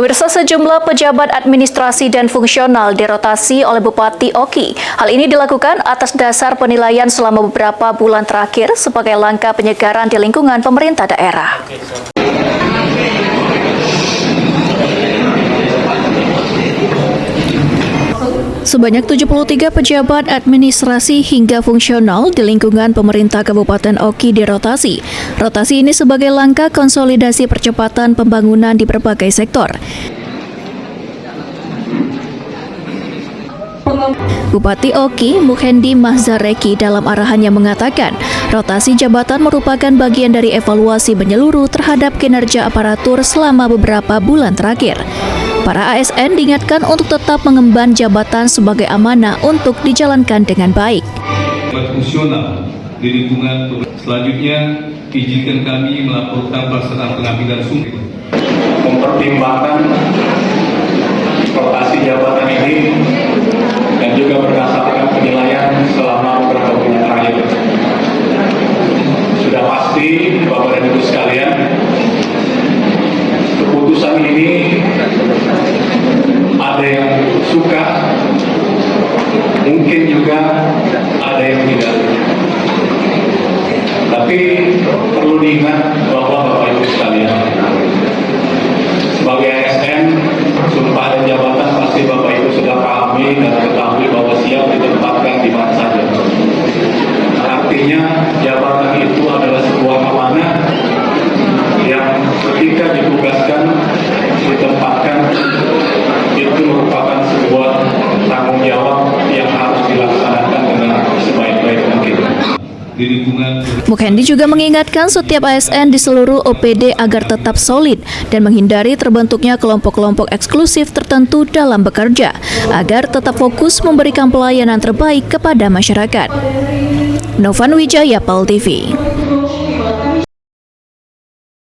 Pemirsa, sejumlah pejabat administrasi dan fungsional dirotasi oleh Bupati Oki. Hal ini dilakukan atas dasar penilaian selama beberapa bulan terakhir sebagai langkah penyegaran di lingkungan pemerintah daerah. Sebanyak 73 pejabat administrasi hingga fungsional di lingkungan pemerintah Kabupaten Oki dirotasi. Rotasi ini sebagai langkah konsolidasi percepatan pembangunan di berbagai sektor. Bupati Oki, Mukhendi Mahzareki dalam arahannya mengatakan, rotasi jabatan merupakan bagian dari evaluasi menyeluruh terhadap kinerja aparatur selama beberapa bulan terakhir. Para ASN diingatkan untuk tetap mengemban jabatan sebagai amanah untuk dijalankan dengan baik. Fungsional di lingkungan. Selanjutnya, izinkan kami melaporkan pelaksanaan pengambilan sumpah. Mempertimbangkan rotasi jabatan ini dan juga berdasarkan penilaian selama beberapa bulan terakhir. Sudah pasti, Bapak dan Ibu sekalian, keputusan ini ada yang suka, mungkin juga ada yang tidak. Tapi perlu diingat bahwa Bapak Ibu sekalian, sebagai ASN, sumpah dan jabatan pasti Bapak Ibu sudah pahami dan ketahui bahwa siap ditempatkan di mana saja. Artinya jabatan itu adalah sebuah amanah yang ketika ditugaskan, ditempatkan, itu merupakan sebuah tanggung jawab yang harus dilaksanakan dengan sebaik-baik mungkin. Mukhendi juga mengingatkan setiap ASN di seluruh OPD agar tetap solid dan menghindari terbentuknya kelompok-kelompok eksklusif tertentu dalam bekerja, agar tetap fokus memberikan pelayanan terbaik kepada masyarakat. Novan Wijaya, PAL TV.